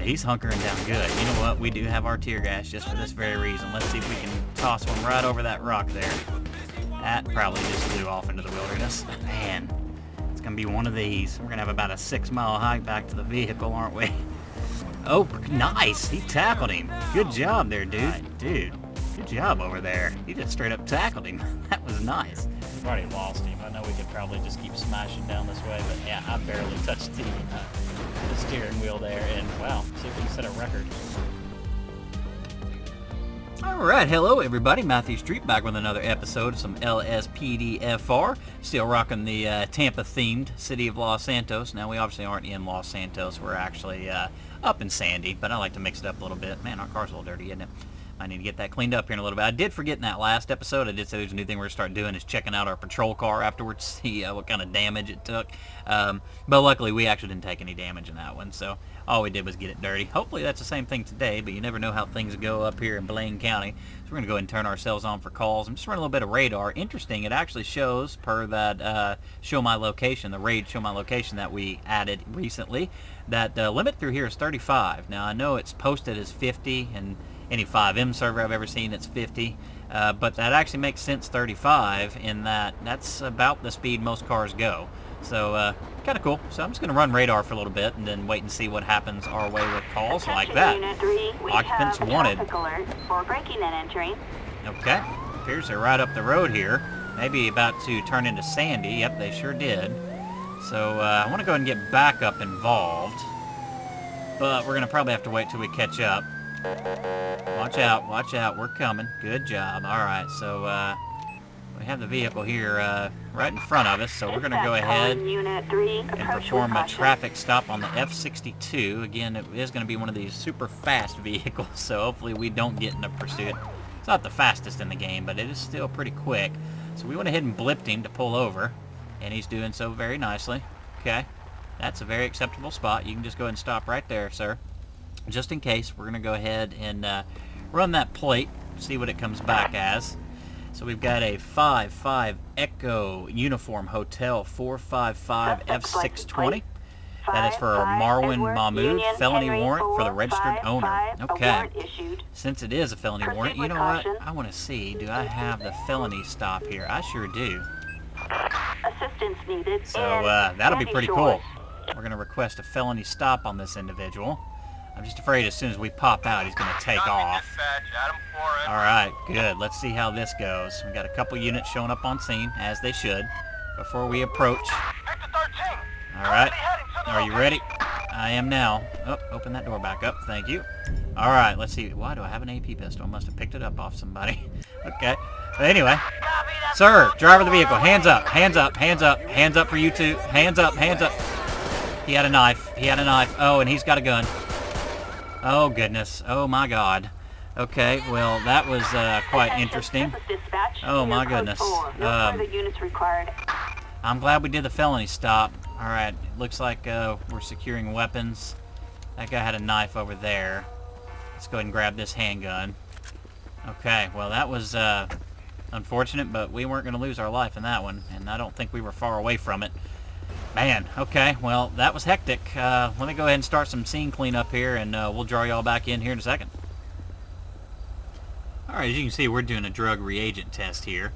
he's hunkering down good. You know what? We do have our tear gas just for this very reason. Let's see if we can toss one right over that rock there. That probably just flew off into the wilderness. Man, it's going to be one of these. We're going to have about a 6-mile hike back to the vehicle, aren't we? Oh, nice. He tackled him. Good job there, dude. Dude, good job over there. He just straight up tackled him. That was nice. We've already lost him. I know we could probably just keep smashing down this way, but yeah, I barely touched the steering wheel there, and wow, see if we can set a record. Alright, hello everybody, Matthew Street back with another episode of some LSPDFR. Still rocking the Tampa themed city of Los Santos. Now we obviously aren't in Los Santos, we're actually up in Sandy, but I like to mix it up a little bit. Man, our car's a little dirty, isn't it? I need to get that cleaned up here in a little bit. I did forget in that last episode, I did say there's a new thing we're going to start doing is checking out our patrol car afterwards, see what kind of damage it took. But luckily we actually didn't take any damage in that one, so all we did was get it dirty. Hopefully that's the same thing today, but you never know how things go up here in Blaine County. So we're going to go ahead and turn ourselves on for calls. I'm just running a little bit of radar. Interesting, it actually shows per that show my location, the raid show my location that we added recently, that the limit through here is 35. Now I know it's posted as 50, and any 5M server I've ever seen, it's 50. But that actually makes sense 35 in that that's about the speed most cars go. So kind of cool. So I'm just going to run radar for a little bit and then wait and see what happens our way with calls like that. Unit 3, we Occupants have a wanted. traffic alert for breaking and entering. Okay. Appears they're right up the road here. Maybe about to turn into Sandy. Yep, they sure did. So I want to go ahead and get backup involved. But we're going to probably have to wait till we catch up. Watch out, we're coming. Good job. Alright, so we have the vehicle here right in front of us, so we're going to go ahead and perform a traffic stop on the F62. Again, it is going to be one of these super fast vehicles, so hopefully we don't get in a pursuit. It's not the fastest in the game, but it is still pretty quick. So we went ahead and blipped him to pull over, and he's doing so very nicely. Okay, that's a very acceptable spot. You can just go ahead and stop right there, sir. Just in case, we're going to go ahead and run that plate, see what it comes back as. So we've got a 5-5 Echo Uniform Hotel 455 F620. That is for Marwan Mahmood, felony warrant for the registered owner. Okay. Since it is a felony warrant, you know what? I want to see, do I have the felony stop here? I sure do. Assistance needed. So that'll be pretty cool. We're going to request a felony stop on this individual. I'm just afraid as soon as we pop out, he's going to take off. Alright, good. Let's see how this goes. We've got a couple units showing up on scene, as they should, before we approach. Alright, are you ready? I am now. Oh, open that door back up. Thank you. Alright, let's see. Why do I have an AP pistol? I must have picked it up off somebody. Okay. But anyway. Sir, driver of the vehicle, hands up, hands up, hands up, hands up for you two. Hands up, hands up. He had a knife. He had a knife. Oh, and he's got a gun. Oh, goodness. Oh, my God. Okay, well, that was quite interesting. Oh, my goodness. I'm glad we did the felony stop. All right, looks like we're securing weapons. That guy had a knife over there. Let's go ahead and grab this handgun. Okay, well, that was unfortunate, but we weren't going to lose our life in that one, and I don't think we were far away from it. Man, okay, well, that was hectic. Let me go ahead and start some scene cleanup here, and we'll draw y'all back in here in a second. Alright, as you can see, we're doing a drug reagent test here.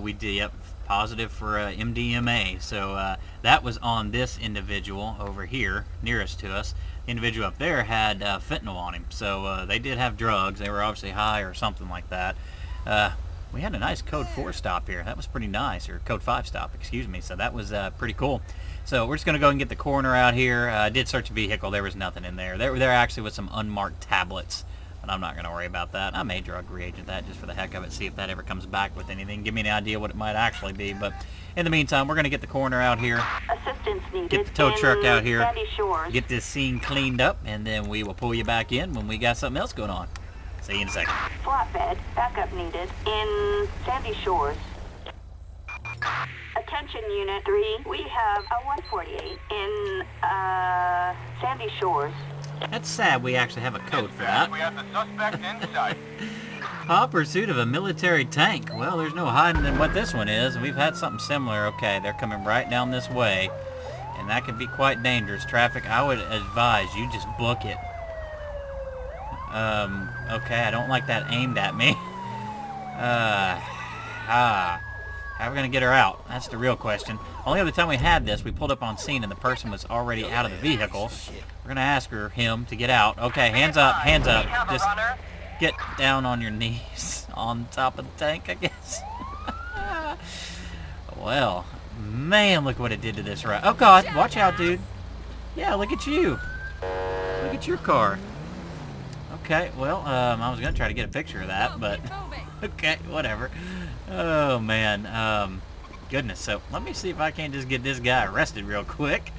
We did, yep, positive for MDMA. So that was on this individual over here, nearest to us. The individual up there had fentanyl on him. So they did have drugs. They were obviously high or something like that. We had a nice Code 4 stop here. That was pretty nice, or Code 5 stop, excuse me. So that was pretty cool. So we're just going to go and get the coroner out here. I did search a vehicle. There was nothing in there. There actually was some unmarked tablets, but I'm not going to worry about that. I may drug reagent that just for the heck of it, see if that ever comes back with anything. Give me an idea what it might actually be. But in the meantime, we're going to get the coroner out here, get the tow truck out here, get this scene cleaned up, and then we will pull you back in when we got something else going on. See you in a second. Flatbed, backup needed in Sandy Shores. Attention Unit 3, we have a 148 in Sandy Shores. That's sad we actually have a code for that. We have the suspect inside. Hot pursuit of a military tank. Well, there's no hiding in what this one is. We've had something similar. Okay, they're coming right down this way, and that could be quite dangerous. Traffic, I would advise you just book it. Okay, I don't like that aimed at me. How are we gonna get her out? That's the real question. Only other time we had this, we pulled up on scene and the person was already out of the vehicle. We're gonna ask him to get out. Okay, hands up, hands up. Just get down on your knees on top of the tank, I guess. Well, man, look what it did to this ride. Oh God, watch out, dude. Yeah, look at you. Look at your car. Okay, well, I was gonna try to get a picture of that, but okay, whatever. Oh man, goodness. So let me see if I can't just get this guy arrested real quick.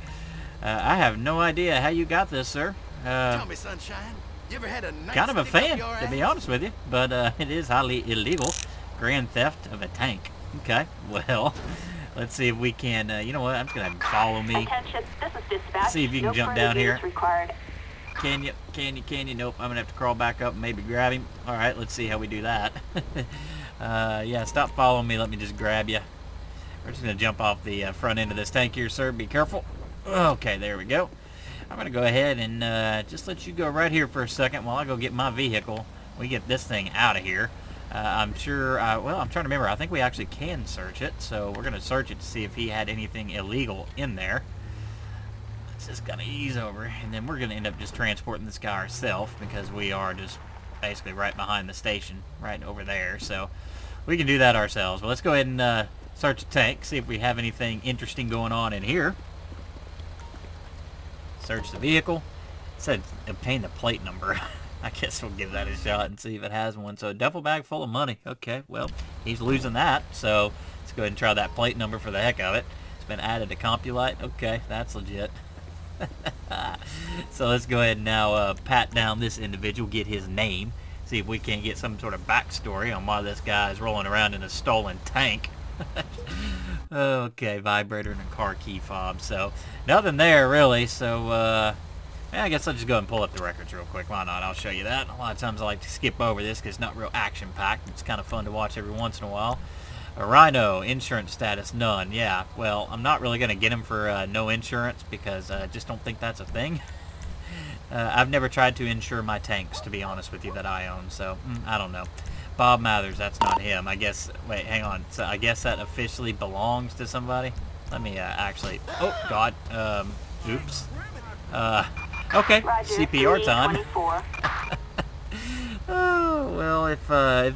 I have no idea how you got this, sir. Tell me, sunshine, you ever had a nice Kind of a stick up fan, your to be ass? honest with you, but it is highly illegal. Grand theft of a tank. Okay, well, let's see if we can. You know what? I'm just gonna have him follow me. Attention, this is dispatch. See if you can No jump further down here. units required. Can you? Can you? Can you? Nope. I'm gonna have to crawl back up and maybe grab him. All right, let's see how we do that. Yeah, stop following me. Let me just grab you. We're just gonna jump off the front end of this tank here, sir. Be careful. Okay, there we go. I'm gonna go ahead and just let you go right here for a second while I go get my vehicle. We get this thing out of here. I'm sure. Well, I'm trying to remember. I think we actually can search it, so we're gonna search it to see if he had anything illegal in there. Just gonna ease over, and then we're gonna end up just transporting this guy ourselves because we are just basically right behind the station, right over there. So we can do that ourselves. But let's go ahead and search the tank, see if we have anything interesting going on in here. Search the vehicle. It said obtain the plate number. I guess we'll give that a shot and see if it has one. So a duffel bag full of money. Okay, well, he's losing that. So let's go ahead and try that plate number for the heck of it. It's been added to Compulite. Okay, that's legit. So let's go ahead and now pat down this individual, get his name, see if we can get some sort of backstory on why this guy is rolling around in a stolen tank. Okay, vibrator and a car key fob. So nothing there really. So yeah, I guess I'll just go ahead and pull up the records real quick. Why not? I'll show you that. A lot of times I like to skip over this because it's not real action packed. It's kind of fun to watch every once in a while. A Rhino, insurance status, none. Yeah, well, I'm not really going to get him for no insurance because I just don't think that's a thing. I've never tried to insure my tanks, to be honest with you, that I own, so I don't know. Bob Mathers, that's not him. I guess, wait, hang on. So I guess that officially belongs to somebody? Let me actually, oh, God, oops. Okay, Roger, CPR time. 324. Oh, well, if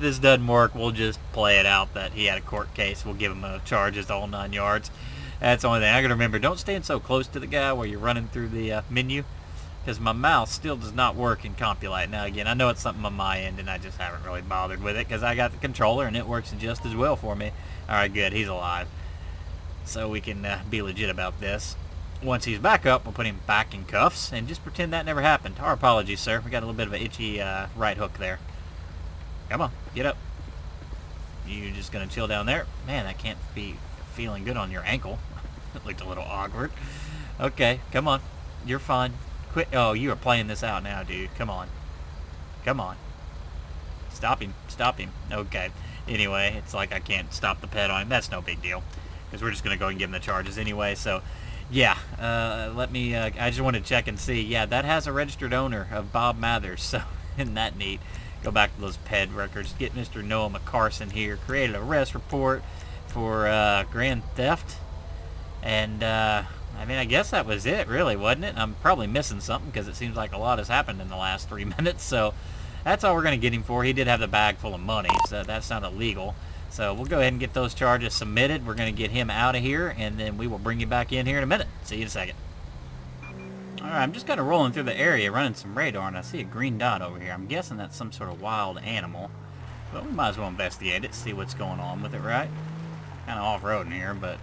this doesn't work, we'll just play it out that he had a court case. We'll give him charges, the whole 9 yards. That's the only thing. I gotta remember, don't stand so close to the guy where you're running through the menu, because my mouse still does not work in Compulite. Now, again, I know it's something on my end, and I just haven't really bothered with it, because I got the controller, and it works just as well for me. Alright, good. He's alive. So we can be legit about this. Once he's back up, we'll put him back in cuffs and just pretend that never happened. Our apologies, sir. We got a little bit of an itchy right hook there. Come on, get up. You just gonna chill down there? Man, that can't be feeling good on your ankle. It looked a little awkward. Okay, come on. You're fine. Quit. Oh, you are playing this out now, dude. Come on. Come on. Stop him. Stop him. Okay. Anyway, it's like I can't stop the pet on him. That's no big deal. Because we're just going to go and give him the charges anyway. So, yeah. Let me... I just wanted to check and see. Yeah, that has a registered owner of Bob Mathers. So, isn't that neat? Go back to those PED records. Get Mr. Noah McCarson here. Created an arrest report for grand theft. And, I mean, I guess that was it, really, wasn't it? I'm probably missing something because it seems like a lot has happened in the last 3 minutes. So, that's all we're going to get him for. He did have the bag full of money, so that's not illegal. So, we'll go ahead and get those charges submitted. We're going to get him out of here, and then we will bring you back in here in a minute. See you in a second. Alright, I'm just kind of rolling through the area, running some radar, and I see a green dot over here. I'm guessing that's some sort of wild animal. But we might as well investigate it, see what's going on with it, right? Kind of off-roading here, but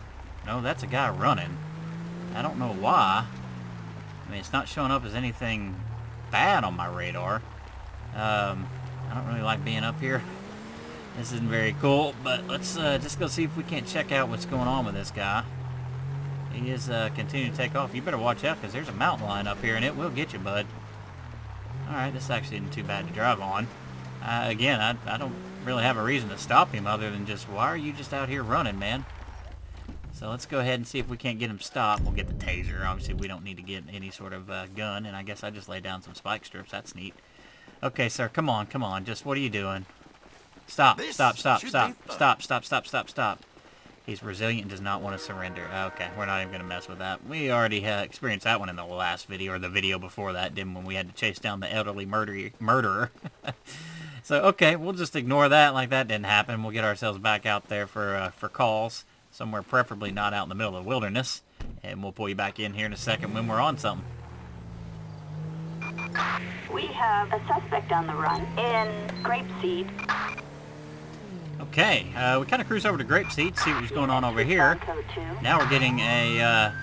no, that's a guy running. I don't know why. I mean, it's not showing up as anything bad on my radar. I don't really like being up here. This isn't very cool, but let's just go see if we can't check out what's going on with this guy. He is continuing to take off. You better watch out because there's a mountain lion up here and it will get you, bud. Alright, this actually isn't too bad to drive on. Again, I don't really have a reason to stop him other than just, why are you just out here running, man? So let's go ahead and see if we can't get him stopped. We'll get the taser. Obviously, we don't need to get any sort of gun, and I guess I just laid down some spike strips. That's neat. Okay, sir, come on, come on. Just what are you doing? Stop, stop, stop, stop, stop, stop, stop, stop, stop. He's resilient and does not want to surrender. Okay, we're not even going to mess with that. We already experienced that one in the last video, or the video before that, didn't we? When we had to chase down the elderly murderer. So, okay, we'll just ignore that like that didn't happen. We'll get ourselves back out there for calls, somewhere preferably not out in the middle of the wilderness. And we'll pull you back in here in a second when we're on something. We have a suspect on the run in Grapeseed. Okay, we kind of cruise over to Grapeseed, see what's going on over here. Now we're getting a,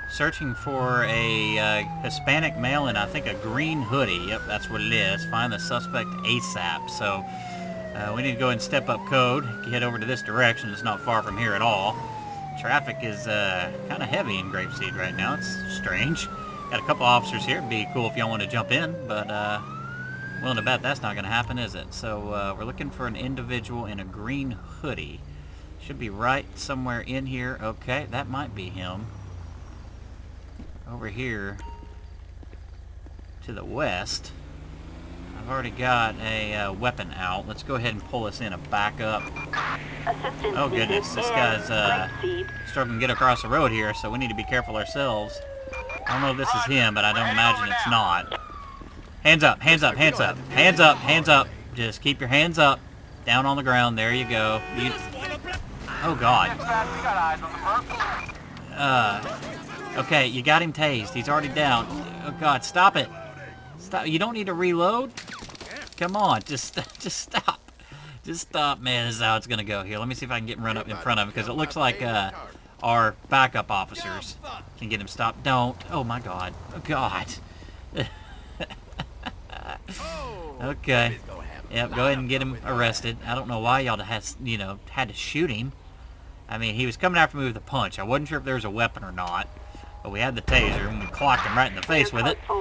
searching for a Hispanic male in, I think, a green hoodie. Yep, that's what it is. Find the suspect ASAP. So, we need to go ahead and step up code, head over to this direction. It's not far from here at all. Traffic is kind of heavy in Grapeseed right now. It's strange. Got a couple officers here. It'd be cool if y'all want to jump in, but willing to bet that's not going to happen, is it? So we're looking for an individual in a green hoodie. Should be right somewhere in here. Okay, that might be him. Over here to the west. I've already got a weapon out. Let's go ahead and pull us in a backup. Oh goodness, this guy's struggling to get across the road here, so we need to be careful ourselves. I don't know if this is him, but I don't imagine it's not. Hands up, hands up, hands up, hands up, hands up. Just keep your hands up. Down on the ground, there you go. Oh God. Okay, you got him tased. He's already down. Oh God, stop it. Stop. You don't need to reload. Come on, just stop. Just stop, man. This is how it's gonna go here. Let me see if I can get him run up in front of him, because it looks like our backup officers can get him stopped. Don't. Oh my God. Oh God. Okay. Yep, go ahead and get him arrested. I don't know why y'all had to shoot him. I mean, he was coming after me with a punch. I wasn't sure if there was a weapon or not. But we had the taser, and we clocked him right in the face with it. So,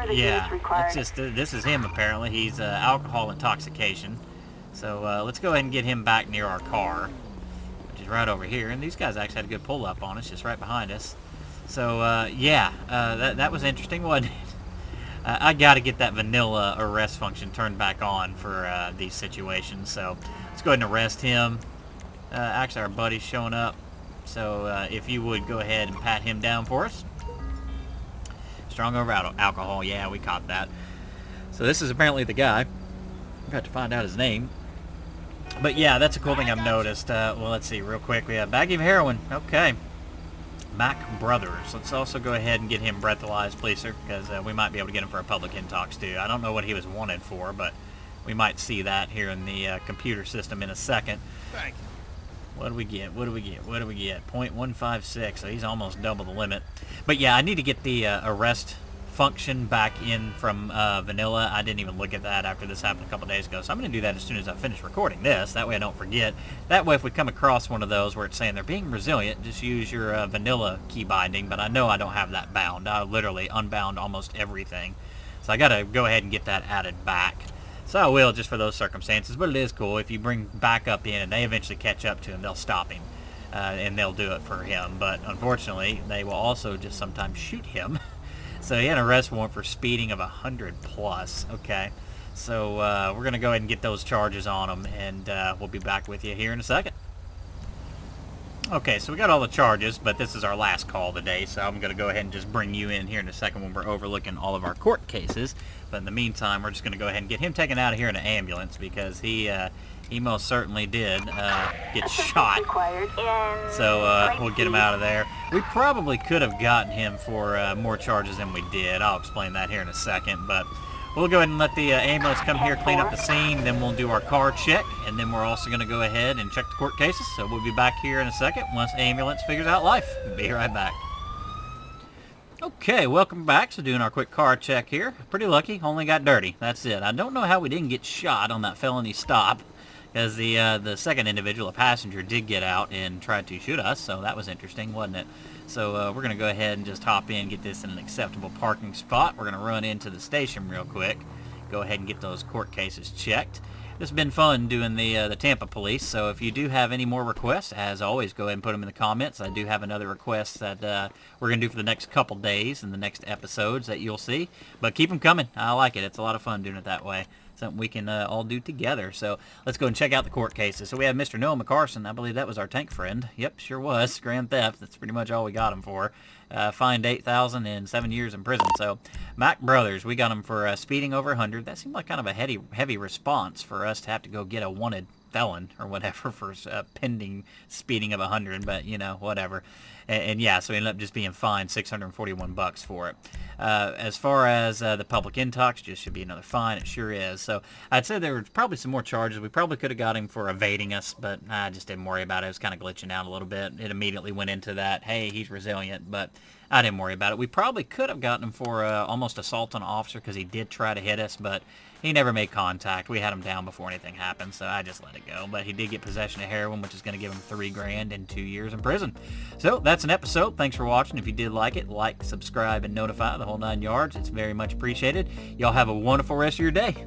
yeah, it's just, this is him, apparently. He's alcohol intoxication. So, let's go ahead and get him back near our car, which is right over here. And these guys actually had a good pull-up on us, just right behind us. So, yeah, that was interesting, wasn't it? I got to get that vanilla arrest function turned back on for these situations. So, let's go ahead and arrest him. Actually, our buddy's showing up. So, if you would go ahead and pat him down for us. Strong over alcohol. Yeah, we caught that. So, this is apparently the guy. We're about to find out his name. But, yeah, that's a cool thing I've noticed. Well, let's see real quick. We have baggie of heroin. Okay. Mac Brothers. Let's also go ahead and get him breathalyzed, please, sir, because we might be able to get him for a public intox, too. I don't know what he was wanted for, but we might see that here in the computer system in a second. Thank you. What do we get? What do we get? What do we get? 0.156, so he's almost double the limit. But yeah, I need to get the arrest function back in from vanilla. I didn't even look at that after this happened a couple days ago, so I'm going to do that as soon as I finish recording this. That way I don't forget. That way if we come across one of those where it's saying they're being resilient, just use your vanilla key binding, but I know I don't have that bound. I literally unbound almost everything. So I got to go ahead and get that added back. So I will, just for those circumstances, but it is cool. If you bring backup in and they eventually catch up to him, they'll stop him, and they'll do it for him. But unfortunately, they will also just sometimes shoot him. So he had an arrest warrant for speeding of 100 plus. Okay, so we're going to go ahead and get those charges on him, and we'll be back with you here in a second. Okay, so we got all the charges, but this is our last call today, so I'm going to go ahead and just bring you in here in a second when we're overlooking all of our court cases. But in the meantime, we're just going to go ahead and get him taken out of here in an ambulance, because he most certainly did get shot. So we'll get him out of there. We probably could have gotten him for more charges than we did. I'll explain that here in a second, but we'll go ahead and let the ambulance come here, clean up the scene, then we'll do our car check, and then we're also going to go ahead and check the court cases. So we'll be back here in a second once ambulance figures out life. Be right back. Okay, welcome back. So doing our quick car check here. Pretty lucky, only got dirty. That's it. I don't know how we didn't get shot on that felony stop, because the second individual, a passenger, did get out and tried to shoot us, so that was interesting, wasn't it? So we're going to go ahead and just hop in, get this in an acceptable parking spot. We're going to run into the station real quick, go ahead and get those court cases checked. This has been fun doing the Tampa police, so if you do have any more requests, as always, go ahead and put them in the comments. I do have another request that we're going to do for the next couple days and the next episodes that you'll see. But keep them coming. I like it. It's a lot of fun doing it that way. Something we can all do together. So let's go and check out the court cases. So we have Mr. Noah McCarson. I believe that was our tank friend. Yep, sure was. Grand theft. That's pretty much all we got him for. Fined $8,000 and 7 years in prison. So Mac Brothers, we got him for speeding over 100. That seemed like kind of a heavy response for us to have to go get a wanted felon or whatever for pending speeding of 100, but you know, whatever. And yeah, so we ended up just being fined $641 for it. As far as the public intox, just should be another fine. It sure is. So I'd say there were probably some more charges. We probably could have got him for evading us, but I just didn't worry about it. It was kind of glitching out a little bit. It immediately went into that, hey, he's resilient, but I didn't worry about it. We probably could have gotten him for almost assault on an officer because he did try to hit us, but he never made contact. We had him down before anything happened, so I just let it go. But he did get possession of heroin, which is going to give him $3 grand and 2 years in prison. So that's an episode. Thanks for watching. If you did like it, like, subscribe, and notify the whole 9 yards. It's very much appreciated. Y'all have a wonderful rest of your day.